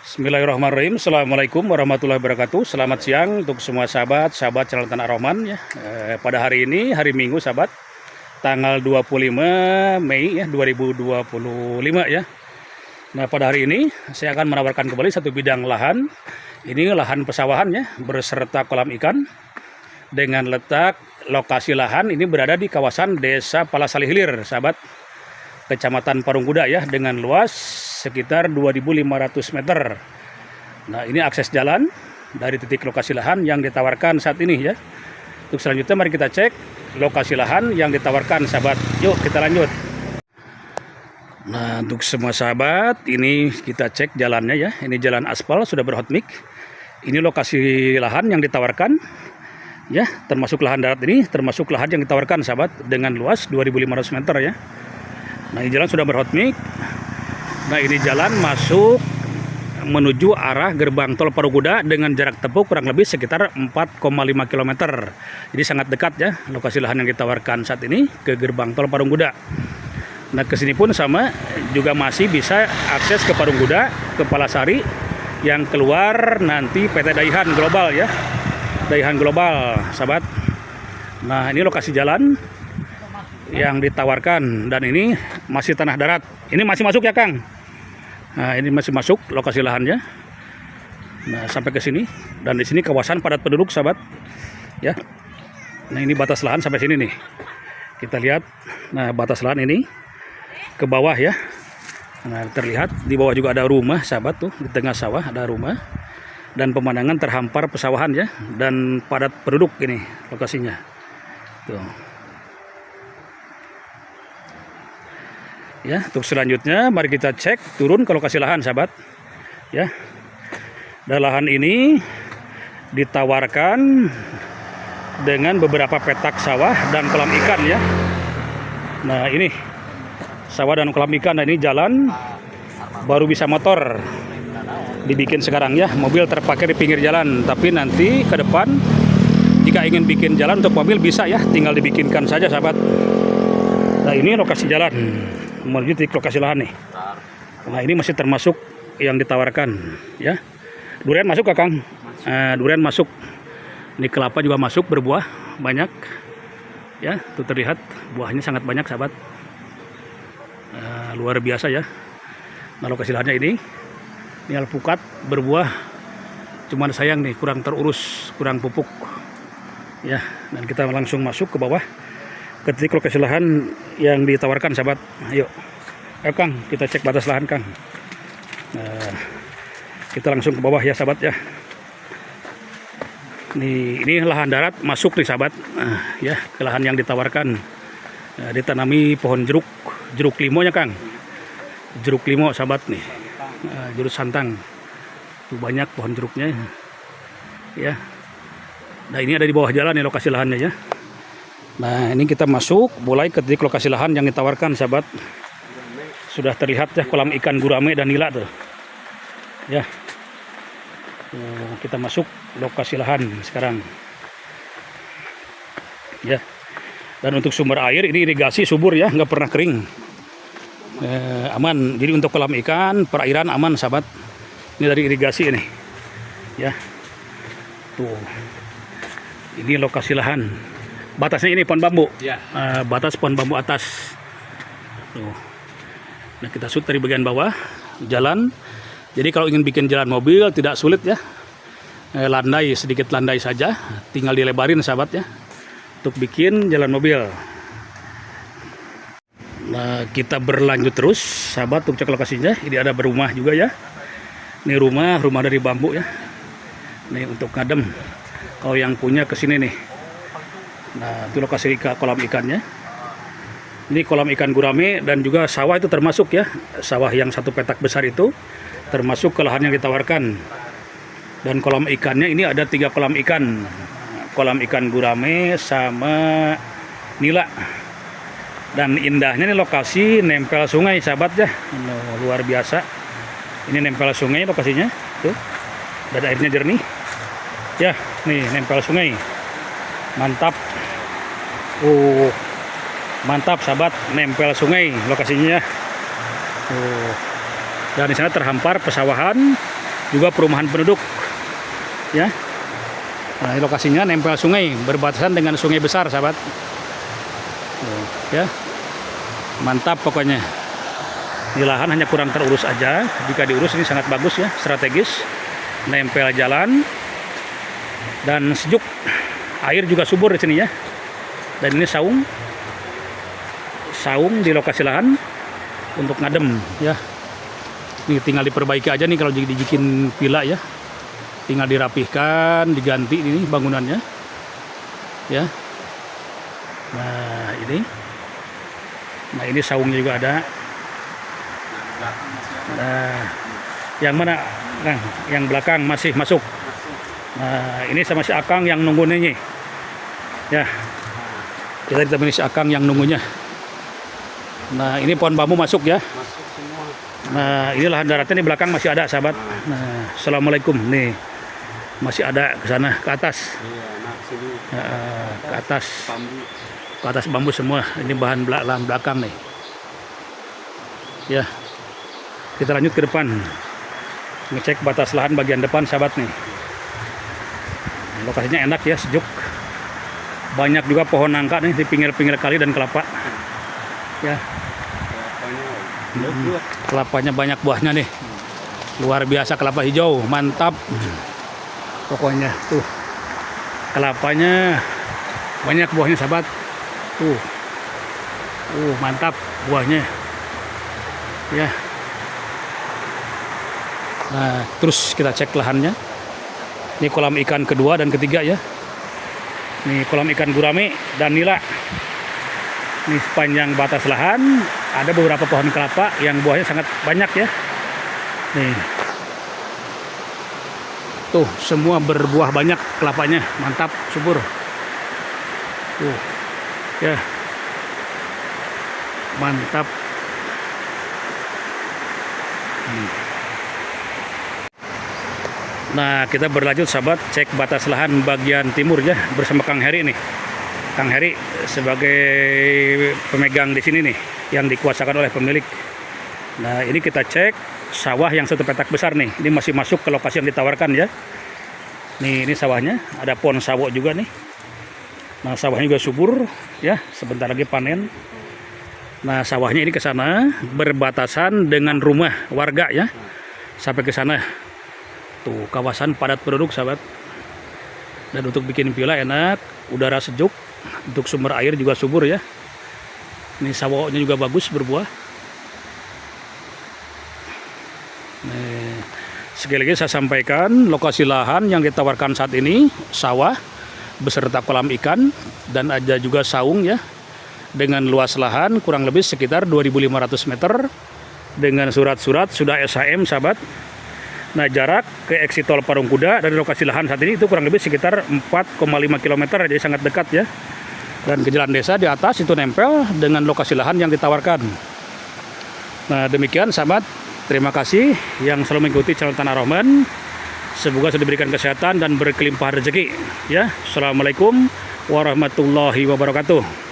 Bismillahirrahmanirrahim. Assalamualaikum warahmatullahi wabarakatuh. Selamat siang untuk semua sahabat channel Tanah Rohman ya. Pada hari ini, hari Minggu sahabat, tanggal 25 Mei ya 2025 ya. Nah, pada hari ini saya akan menawarkan kembali satu bidang lahan. Ini lahan pesawahan ya, berserta kolam ikan. Dengan letak lokasi lahan ini berada di kawasan Desa Palasari Hilir, sahabat. Kecamatan Parung Kuda ya, dengan luas sekitar 2.500 meter. Nah, ini akses jalan dari titik lokasi lahan yang ditawarkan saat ini ya. Untuk selanjutnya mari kita cek lokasi lahan yang ditawarkan sahabat. Yuk kita lanjut. Nah, untuk semua sahabat, ini kita cek jalannya ya. Ini jalan aspal sudah berhot mix. Ini lokasi lahan yang ditawarkan ya, termasuk lahan darat ini, termasuk lahan yang ditawarkan sahabat dengan luas 2.500 meter ya. Nah, ini jalan sudah berhot mix. Nah, ini jalan masuk menuju arah gerbang tol Parung Kuda dengan jarak tempuh kurang lebih sekitar 4,5 km. Jadi sangat dekat ya lokasi lahan yang ditawarkan saat ini ke gerbang tol Parung Kuda. Nah, kesini pun sama juga masih bisa akses ke Parung Kuda, ke Palasari, yang keluar nanti PT Daihan Global ya. Daihan Global, sahabat. Nah, ini lokasi jalan yang ditawarkan dan ini masih tanah darat. Ini masih masuk ya, Kang? Nah, ini masih masuk lokasi lahannya. Nah, sampai ke sini dan di sini kawasan padat penduduk, sahabat. Ya. Nah, ini batas lahan sampai sini nih. Kita lihat. Nah, batas lahan ini ke bawah ya. Nah, terlihat di bawah juga ada rumah, sahabat tuh. Di tengah sawah ada rumah dan pemandangan terhampar pesawahan ya, dan padat penduduk ini lokasinya. Tuh. Ya, untuk selanjutnya mari kita cek turun ke lokasi lahan, sahabat. Ya. Dan lahan ini ditawarkan dengan beberapa petak sawah dan kolam ikan ya. Nah, ini sawah dan kolam ikan. Nah, ini jalan baru bisa motor dibikin sekarang ya. Mobil terparkir di pinggir jalan, tapi nanti ke depan jika ingin bikin jalan untuk mobil bisa ya, tinggal dibikinkan saja, sahabat. Nah, ini lokasi jalan menuju titik lokasi lahan nih. Nah, ini masih termasuk yang ditawarkan ya. Durian masuk gak, Kang? Durian masuk. Ini kelapa juga masuk, berbuah banyak ya. Itu terlihat buahnya sangat banyak, sahabat. Luar biasa ya. Nah, lokasi lahannya ini alpukat berbuah, cuman sayang nih kurang terurus, kurang pupuk ya. Dan kita langsung masuk ke bawah ke titik lokasi lahan yang ditawarkan, sahabat. Ayo Kang, kita cek batas lahan, Kang. Nah, kita langsung ke bawah ya, sahabat ya. Ini lahan darat masuk nih, sahabat. Ya, ke lahan yang ditawarkan. Ditanami pohon jeruk limonya, Kang. Jeruk limo, sahabat nih. Jeruk santang. Tuh banyak pohon jeruknya ya. Nah, ini ada di bawah jalan nih lokasi lahannya ya. Nah, ini kita masuk mulai ke titik lokasi lahan yang ditawarkan, sahabat. Sudah terlihat ya kolam ikan gurame dan nila tuh. Ya. Kita masuk lokasi lahan sekarang. Ya. Dan untuk sumber air ini irigasi subur ya, nggak pernah kering. Aman. Jadi untuk kolam ikan, perairan aman, sahabat. Ini dari irigasi ini. Ya. Tuh. Ini lokasi lahan. Batasnya ini pohon bambu ya. Batas pohon bambu atas tuh. Nah, kita shoot dari bagian bawah jalan. Jadi kalau ingin bikin jalan mobil tidak sulit ya, landai, sedikit landai saja, tinggal dilebarin, sahabat ya, untuk bikin jalan mobil. Nah, kita berlanjut terus, sahabat, untuk cek lokasinya. Ini ada berumah juga ya. Ini rumah dari bambu ya. Ini untuk ngadem kalau yang punya kesini nih. Nah, itu lokasi kolam ikannya. Ini kolam ikan gurame dan juga sawah itu termasuk ya. Sawah yang satu petak besar itu termasuk ke lahan yang ditawarkan. Dan kolam ikannya ini ada 3 kolam ikan. Kolam ikan gurame sama nila. Dan indahnya nih lokasi nempel sungai, sahabat ya. Luar biasa. Ini nempel sungai lokasinya. Tuh. Dan airnya jernih. Ya, nih nempel sungai. Mantap. Mantap, sahabat, nempel sungai lokasinya. Dan di sana terhampar pesawahan juga perumahan penduduk. Ya. Nah, ini lokasinya nempel sungai, berbatasan dengan sungai besar, sahabat. Ya. Mantap pokoknya. Di lahan hanya kurang terurus aja. Jika diurus ini sangat bagus ya, strategis. Nempel jalan dan sejuk. Air juga subur di sini ya. Dan ini saung di lokasi lahan untuk ngadem ya. Ini tinggal diperbaiki aja nih kalau dibikin villa ya. Tinggal dirapihkan, diganti ini bangunannya. Ya. Nah, ini. Nah, ini saungnya juga ada. Nah, yang mana? Nah, yang belakang masih masuk. Nah, ini sama si Akang yang nunggu nih. Ya. Kita ditemani si Akang yang nunggunya. Nah, ini pohon bambu masuk ya. Masuk semua. Nah, ini lahan daratnya di belakang masih ada, sahabat. Nah, assalamualaikum nih. Masih ada ke sana, ke atas. Iya, nah sini. Ke atas. Bambu. Ke atas bambu semua. Ini bahan lahan belakang nih. Ya. Kita lanjut ke depan. Ngecek batas lahan bagian depan, sahabat nih. Lokasinya enak ya, sejuk. Banyak juga pohon nangka nih di pinggir-pinggir kali dan kelapa. Ya. Kelapanya banyak buahnya nih. Luar biasa kelapa hijau, mantap. Pokoknya tuh kelapanya banyak buahnya, sahabat. Tuh. Mantap buahnya. Ya. Nah, terus kita cek lahannya. Ini kolam ikan kedua dan ketiga ya. Ini kolam ikan gurame dan nila. Ini sepanjang batas lahan ada beberapa pohon kelapa yang buahnya sangat banyak ya. Nih. Tuh, semua berbuah banyak kelapanya, mantap, subur. Tuh. Ya. Mantap. Nah, kita berlanjut, sahabat, cek batas lahan bagian timur ya bersama Kang Heri nih. Kang Heri sebagai pemegang di sini nih yang dikuasakan oleh pemilik. Nah, ini kita cek sawah yang satu petak besar nih. Ini masih masuk ke lokasi yang ditawarkan ya. Nih, ini sawahnya, ada pohon sawo juga nih. Nah, sawahnya juga subur ya, sebentar lagi panen. Nah, sawahnya ini ke sana berbatasan dengan rumah warga ya. Sampai ke sana. Tuh, kawasan padat penduduk, sahabat. Dan untuk bikin villa enak, udara sejuk, untuk sumber air juga subur ya. Ini sawonya juga bagus berbuah. Nih, sekali lagi saya sampaikan lokasi lahan yang ditawarkan saat ini sawah beserta kolam ikan dan ada juga saung ya, dengan luas lahan kurang lebih sekitar 2.500 meter dengan surat-surat sudah SHM, sahabat. Nah, jarak ke exit tol Parungkuda dari lokasi lahan saat ini itu kurang lebih sekitar 4,5 km, jadi sangat dekat ya. Dan ke jalan desa di atas itu nempel dengan lokasi lahan yang ditawarkan. Nah, demikian, sahabat. Terima kasih yang selalu mengikuti channel Tanah Rahman. Semoga sudah diberikan kesehatan dan berkelimpahan rezeki ya. Assalamualaikum warahmatullahi wabarakatuh.